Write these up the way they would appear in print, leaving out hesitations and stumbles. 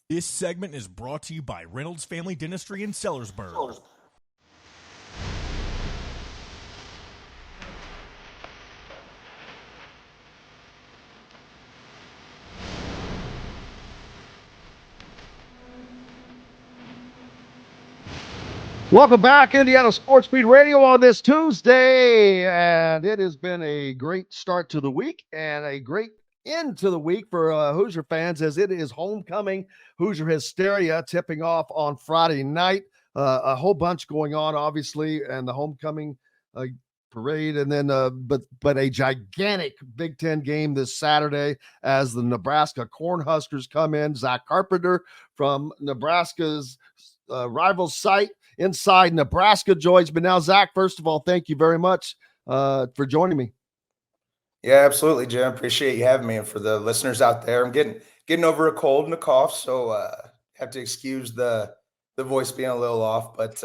This segment is brought to you by Reynolds Family Dentistry in Sellersburg. Welcome back, Indiana Sports Beat Radio on this Tuesday, and it has been a great start to the week and a great end to the week for Hoosier fans as it is homecoming. Hoosier hysteria tipping off on Friday night. A whole bunch going on, obviously, and the homecoming parade, and then but a gigantic Big Ten game this Saturday as the Nebraska Cornhuskers come in. Zack Carpenter from Nebraska's rival site inside Nebraska joins me now. Zach, first of all, thank you very much for joining me. Yeah, absolutely, Jim. Appreciate you having me. And for the listeners out there, I'm getting over a cold and a cough, so have to excuse the voice being a little off. But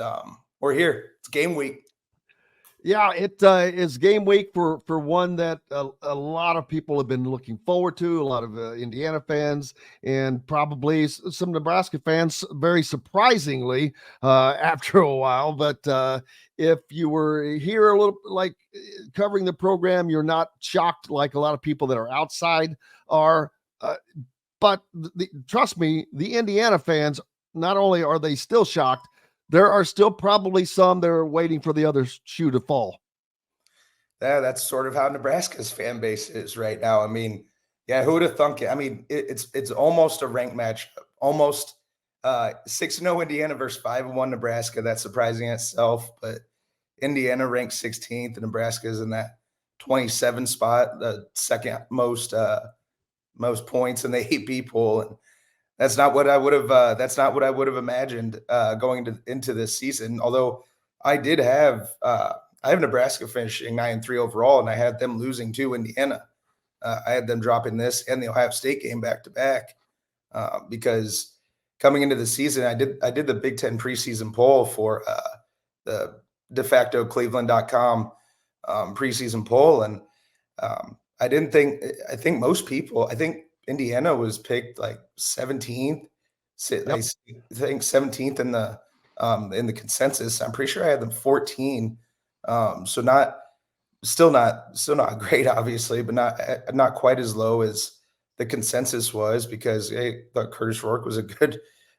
we're here. It's game week. Yeah, it is game week for one that a lot of people have been looking forward to, a lot of Indiana fans and probably some Nebraska fans, very surprisingly, after a while. But if you were here a little like covering the program, you're not shocked like a lot of people that are outside are. But trust me, the Indiana fans, not only are they still shocked, there are still probably some that are waiting for the other shoe to fall. Yeah, that's sort of how Nebraska's fan base is right now. I mean, yeah, who would have thunk it? I mean, it's almost a ranked matchup, almost 6-0 Indiana versus 5-1 Nebraska. That's surprising in itself, but Indiana ranked 16th, and Nebraska is in that 27 spot, the second most points in the AP poll. And that's not what I would have imagined going into this season. Although I have Nebraska finishing 9-3 overall, and I had them losing to Indiana. I had them dropping this and the Ohio State game back to back because coming into the season, I did the Big Ten preseason poll for the de facto Cleveland.com preseason poll, and I think most people, I think Indiana was picked like 17th. Yep. I think 17th in the consensus. I'm pretty sure I had them 14. So still not great, obviously, but not quite as low as the consensus was because I thought Curtis Rourke was a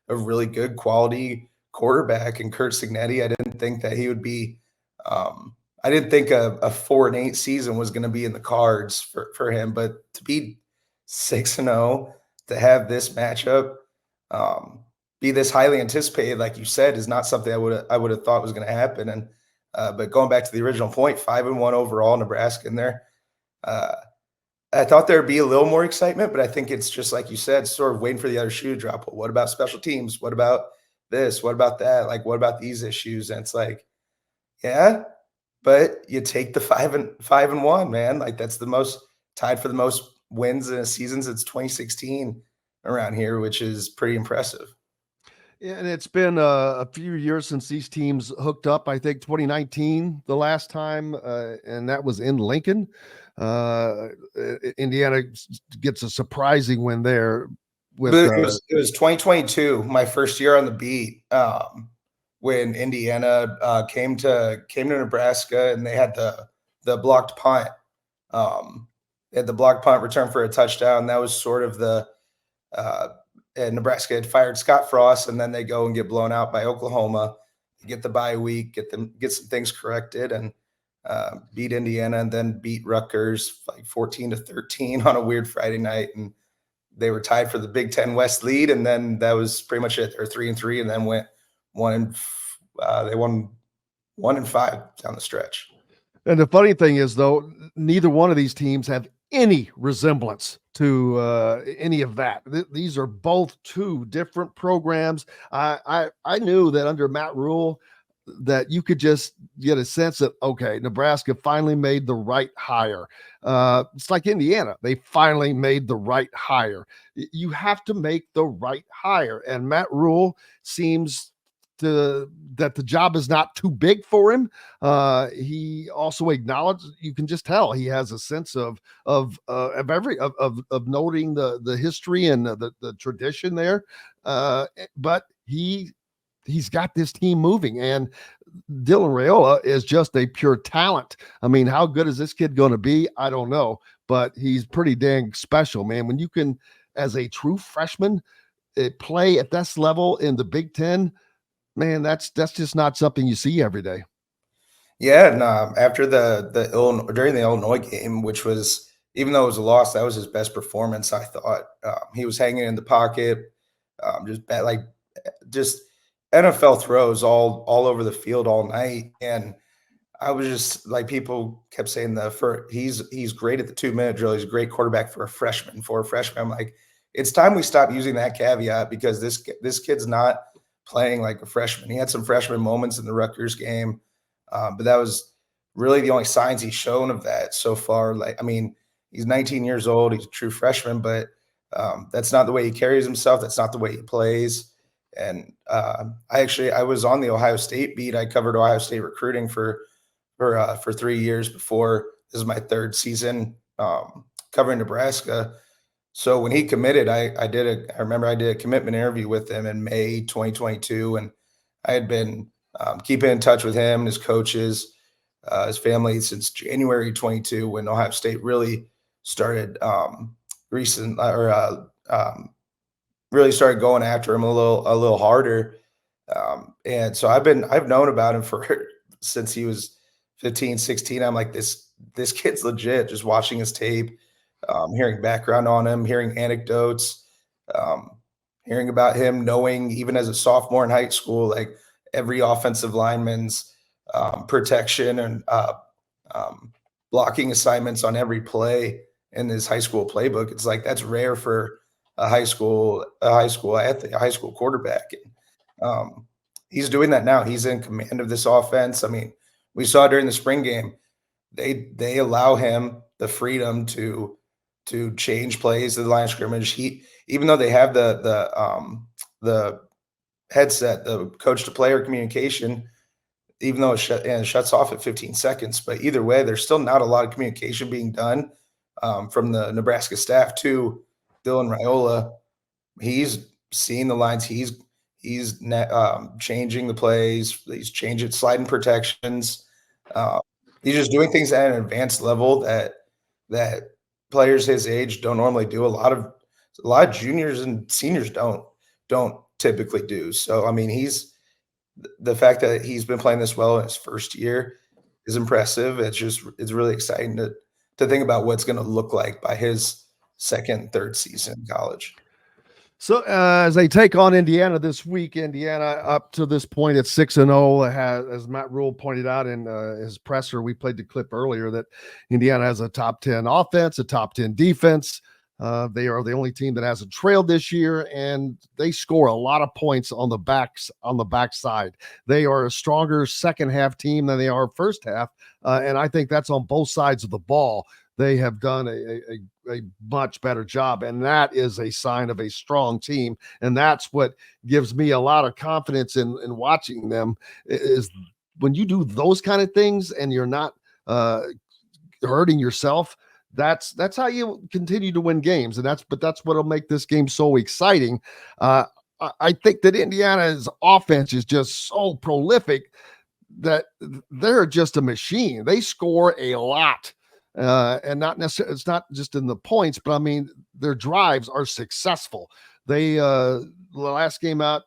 really good quality quarterback, and Kurt Cignetti, I didn't think that he would be. I didn't think a 4-8 season was going to be in the cards for him, but to be 6-0, to have this matchup be this highly anticipated, like you said, is not something I would have thought was going to happen. And but going back to the original point, 5-1 overall, Nebraska in there. I thought there'd be a little more excitement, but I think it's just like you said, sort of waiting for the other shoe to drop. Well, what about special teams? What about this? What about that? Like, what about these issues? And it's like, yeah, but you take the 5-1, man. Like that's the most tied for the most wins in a season since 2016 around here, which is pretty impressive. Yeah, and it's been a few years since these teams hooked up. I think 2019, the last time, and that was in Lincoln. Indiana gets a surprising win there. It was 2022, my first year on the beat, when Indiana came to Nebraska, and they had the blocked punt. They had the blocked punt return for a touchdown. That was sort of and Nebraska had fired Scott Frost, and then they go and get blown out by Oklahoma, get the bye week, get some things corrected, and beat Indiana, and then beat Rutgers like 14-13 on a weird Friday night, and they were tied for the Big Ten West lead, and then that was pretty much it. They're 3-3, and then went 1-5 down the stretch. And the funny thing is, though, neither one of these teams have any resemblance to any of that. These are both two different programs. I knew that under Matt Rule that you could just get a sense that, okay, Nebraska finally made the right hire. It's like Indiana. They finally made the right hire. You have to make the right hire. And Matt Rule seems that the job is not too big for him. He also acknowledged, you can just tell he has a sense of noting the history and the tradition there. But he's got this team moving, and Dylan Raiola is just a pure talent. I mean, how good is this kid going to be? I don't know, but he's pretty dang special, man. When you can, as a true freshman, play at this level in the Big Ten, man, that's just not something you see every day. Yeah, and after during the Illinois game, which was, even though it was a loss, that was his best performance. I thought he was hanging in the pocket, just NFL throws all over the field all night, and I was just like, people kept saying he's great at the 2-minute drill. He's a great quarterback for a freshman. I'm like, it's time we stop using that caveat, because this kid's not playing like a freshman. He had some freshman moments in the Rutgers game, but that was really the only signs he's shown of that so far. Like, I mean, he's 19 years old. He's a true freshman, but that's not the way he carries himself. That's not the way he plays. And I was on the Ohio State beat. I covered Ohio State recruiting for 3 years before. This is my third season covering Nebraska. So when he committed, I remember I did a commitment interview with him in May 2022, and I had been keeping in touch with him and his coaches, his family, since January 22, when Ohio State really started really started going after him a little harder. And so I've known about him since he was 15, 16. I'm like, this kid's legit. Just watching his tape, hearing background on him, hearing anecdotes, hearing about him, knowing even as a sophomore in high school, like every offensive lineman's protection and blocking assignments on every play in his high school playbook. It's like, that's rare for a high school athlete, a high school quarterback. And he's doing that now. He's in command of this offense. I mean, we saw during the spring game, they allow him the freedom to change plays to the line of scrimmage. Even though they have the headset, the coach to player communication, even though it shuts off at 15 seconds, but either way, there's still not a lot of communication being done from the Nebraska staff to Dylan Raiola. He's seeing the lines. He's changing the plays. He's changing sliding protections. He's just doing things at an advanced level that players his age don't normally do. A lot of juniors and seniors don't typically do. So I mean, the fact that he's been playing this well in his first year is impressive. It's really exciting to think about what's going to look like by his second, third season in college. So as they take on Indiana this week, Indiana up to this point at 6-0 has, as Matt Rule pointed out in his presser, we played the clip earlier, that Indiana has a top 10 offense, a top 10 defense. They are the only team that hasn't trailed this year, and they score a lot of points on the backside. They are a stronger second half team than they are first half, and I think that's on both sides of the ball. They have done a much better job, and that is a sign of a strong team, and that's what gives me a lot of confidence in watching them, is when you do those kind of things and you're not hurting yourself. That's how you continue to win games, and that's what'll make this game so exciting. I think that Indiana's offense is just so prolific that they're just a machine. They score a lot. And not necessarily, it's not just in the points, but I mean, their drives are successful. They, the last game out,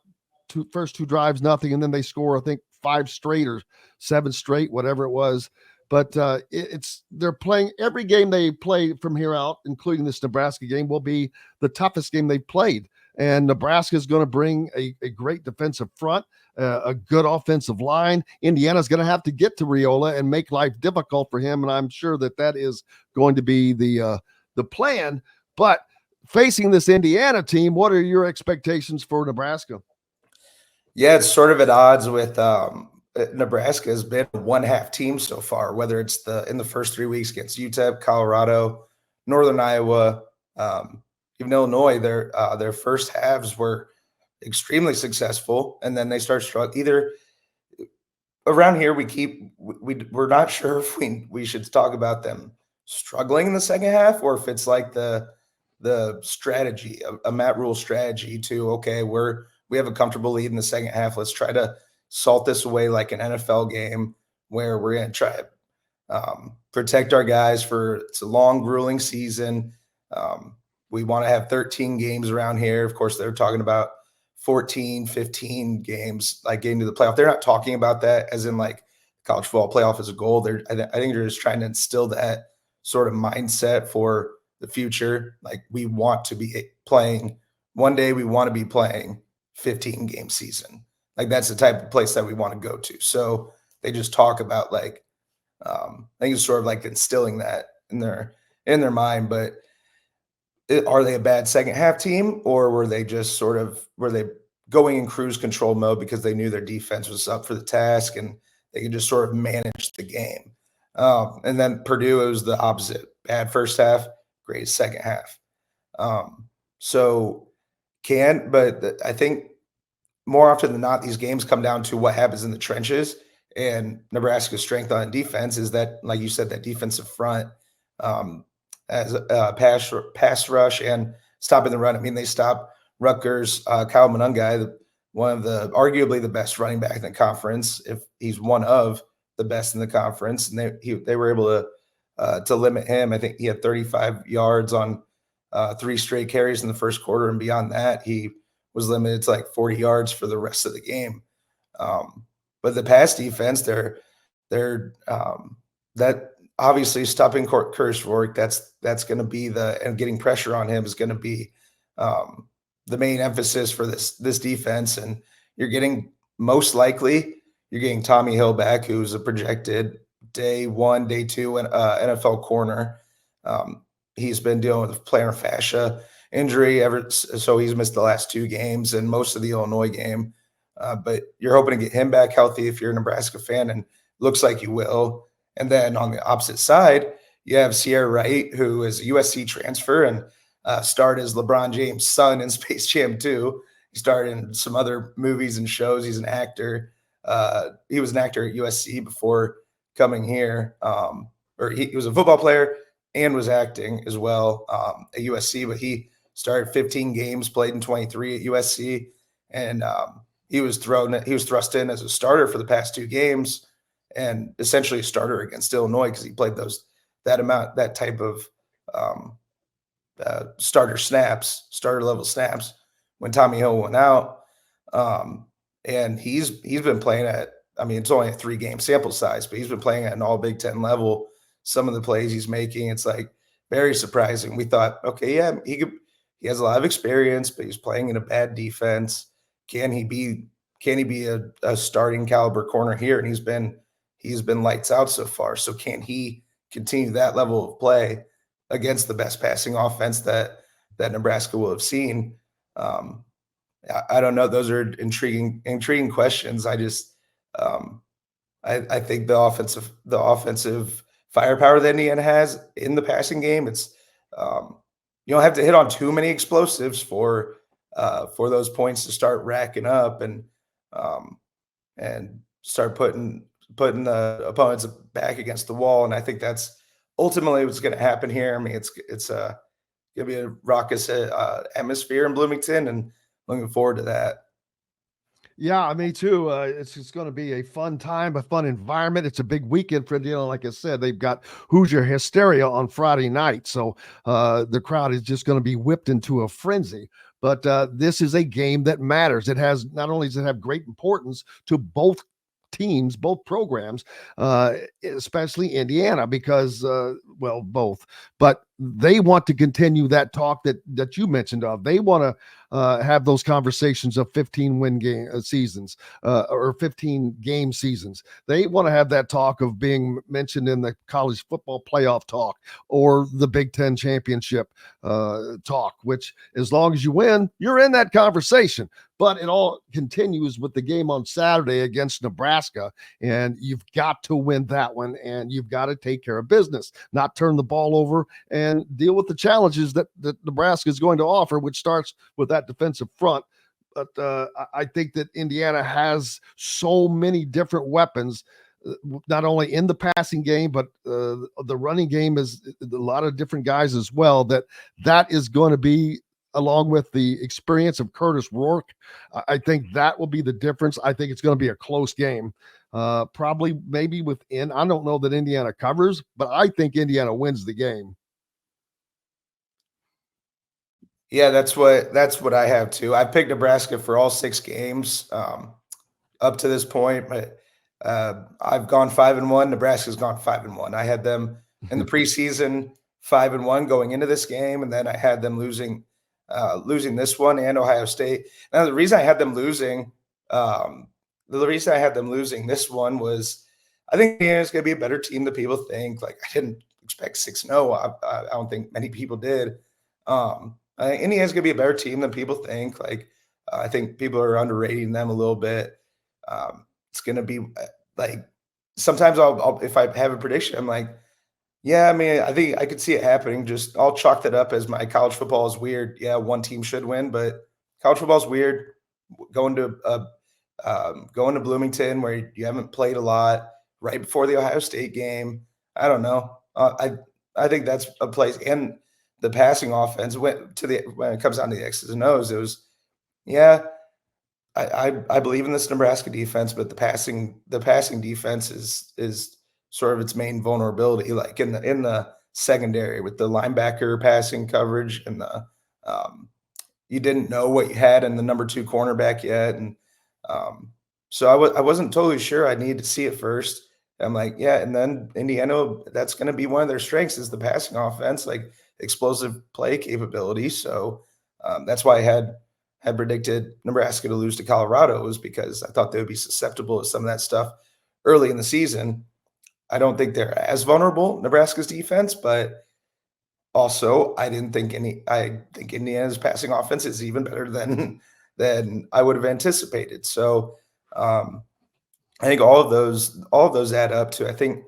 first two drives, nothing. And then they score, I think 5 straight or 7 straight, whatever it was. But they're playing every game they play from here out, including this Nebraska game, will be the toughest game they've played. And Nebraska is going to bring a great defensive front, a good offensive line. Indiana's going to have to get to Raiola and make life difficult for him, and I'm sure that is going to be the plan. But facing this Indiana team, what are your expectations for Nebraska? Yeah, it's sort of at odds with Nebraska has been a one-half team so far, whether it's in the first 3 weeks against UTEP, Colorado, Northern Iowa, even Illinois. Their first halves were extremely successful, and then they start struggling. Either around here, we're not sure if we should talk about them struggling in the second half, or if it's like the strategy, a Matt Rule strategy to, okay, we have a comfortable lead in the second half. Let's try to salt this away like an NFL game where we're going to try to protect our guys it's a long, grueling season. We want to have 13 games around here. Of course, they're talking about 14, 15 games, like getting to the playoff. They're not talking about that as in like college football playoff as a goal. I think they're just trying to instill that sort of mindset for the future. Like, we want to be playing one day. We want to be playing 15 game season. Like, that's the type of place that we want to go to. So they just talk about like, I think it's sort of like instilling that in their mind. But are they a bad second half team, or were they going in cruise control mode because they knew their defense was up for the task and they could just sort of manage the game? And then Purdue, it was the opposite. Bad first half, great second half. But I think more often than not, these games come down to what happens in the trenches, and Nebraska's strength on defense is that, like you said, that defensive front, as a pass rush and stopping the run. I mean, they stopped Rutgers, Kyle Monungai, one of arguably the best running back in the conference, if he's one of the best in the conference, and they were able to limit him. I think he had 35 yards on 3 straight carries in the first quarter, and beyond that, he was limited to like 40 yards for the rest of the game. But the pass defense, they're that obviously stopping Kurzwork, that's going to be and getting pressure on him is going to be the main emphasis for this defense. And most likely you're getting Tommy Hill back, who's a projected day 1, day 2 NFL corner. He's been dealing with plantar fascia injury so he's missed the last 2 games and most of the Illinois game. But you're hoping to get him back healthy if you're a Nebraska fan, and looks like you will. And then on the opposite side, you have Sierra Wright, who is a USC transfer and starred as LeBron James' son in Space Jam 2. He starred in some other movies and shows. He's an actor. He was an actor at USC before coming here. He was a football player and was acting as well at USC, but he started 15 games, played in 23 at USC, and he was thrust in as a starter for the past 2 games, and essentially a starter against Illinois because he played that type of starter level snaps when Tommy Hill went out. And he's been playing it's only a 3-game sample size, but he's been playing at an all Big Ten level. Some of the plays he's making, it's like very surprising. We thought, okay, yeah, he has a lot of experience, but he's playing in a bad defense. Can he be a starting caliber corner here? And he's been lights out so far. So can he continue that level of play against the best passing offense that Nebraska will have seen? I don't know. Those are intriguing questions. I just I think the offensive firepower that Indiana has in the passing game, it's you don't have to hit on too many explosives for those points to start racking up and start putting the opponents back against the wall. And I think that's ultimately what's going to happen here. I mean, it's going to be a raucous atmosphere in Bloomington, and looking forward to that. Yeah, me too. It's going to be a fun time, a fun environment. It's a big weekend for Indiana. Like I said, they've got Hoosier hysteria on Friday night. So the crowd is just going to be whipped into a frenzy. But this is a game that matters. It has, not only does it have great importance to both teams, both programs, especially Indiana, because, both, but they want to continue that talk that you mentioned of. They want to have those conversations of 15-win game seasons or 15-game seasons. They want to have that talk of being mentioned in the college football playoff talk or the Big Ten championship talk, which as long as you win, you're in that conversation. But it all continues with the game on Saturday against Nebraska, and you've got to win that one, and you've got to take care of business, not turn the ball over, and deal with the challenges that Nebraska is going to offer, which starts with that defensive front But I think that Indiana has so many different weapons, not only in the passing game, but the running game is a lot of different guys as well, that is going to be, along with the experience of Curtis Rourke, I think that will be the difference. I think it's going to be a close game. Probably maybe within, I don't know that Indiana covers, but I think Indiana wins the game. Yeah, that's what I have too. I picked Nebraska for all 6 games up to this point, but I've gone 5-1. Nebraska's gone 5-1. I had them in the preseason 5-1 going into this game, and then I had them losing this one and Ohio State. Now the reason I had them losing this one was I think Indiana's going to be a better team than people think. Like, I didn't expect 6-0. I don't think many people did. I think Indiana's going to be a better team than people think. Like, I think people are underrating them a little bit. It's going to be like, sometimes I'll if I have a prediction, I'm like, yeah, I mean, I think I could see it happening. Just I'll chalk that up as my college football is weird. Yeah, one team should win, but college football is weird. Going to Bloomington where you haven't played a lot right before the Ohio State game. I don't know. I think that's a place. And the passing offense when it comes down to the X's and O's, it was, yeah, I believe in this Nebraska defense, but the passing defense is sort of its main vulnerability, like in the secondary with the linebacker passing coverage and the you didn't know what you had in the number 2 cornerback yet, and so I wasn't totally sure. I needed to see it first. I'm like, yeah, and then Indiana, that's going to be one of their strengths is the passing offense, like explosive play capability. So that's why I had predicted Nebraska to lose to Colorado, was because I thought they would be susceptible to some of that stuff early in the season. I don't think they're as vulnerable, Nebraska's defense, but also I think Indiana's passing offense is even better than I would have anticipated. So I think all of those add up to I think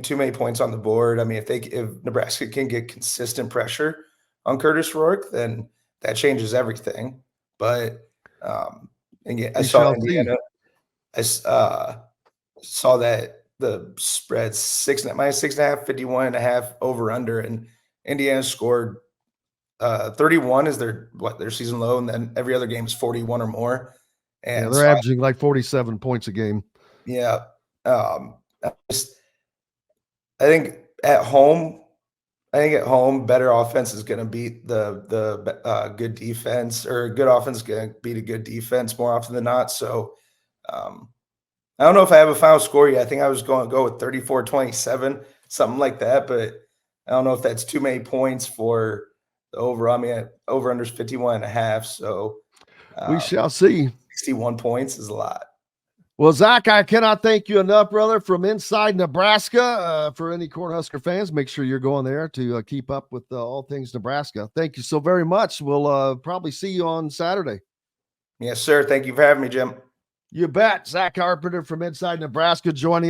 too many points on the board. I mean, if Nebraska can get consistent pressure on Curtis Rourke, then that changes everything. But again, I saw Indiana. I saw that the spread's -6.5, 51.5 over under, and Indiana scored 31 is their season low, and then every other game is 41 or more. And yeah, they're averaging like 47 points a game. Yeah. I think at home, better offense is going to beat the good defense, or good offense is going to beat a good defense more often than not. So I don't know if I have a final score yet. I think I was going to go with 34-27, something like that, but I don't know if that's too many points for the over. I mean, over under is 51.5. So we shall see. 61 points is a lot. Well, Zach, I cannot thank you enough, brother, from inside Nebraska. For any Cornhusker fans, make sure you're going there to keep up with all things Nebraska. Thank you so very much. We'll probably see you on Saturday. Yes, sir. Thank you for having me, Jim. You bet. Zack Carpenter from inside Nebraska joining us.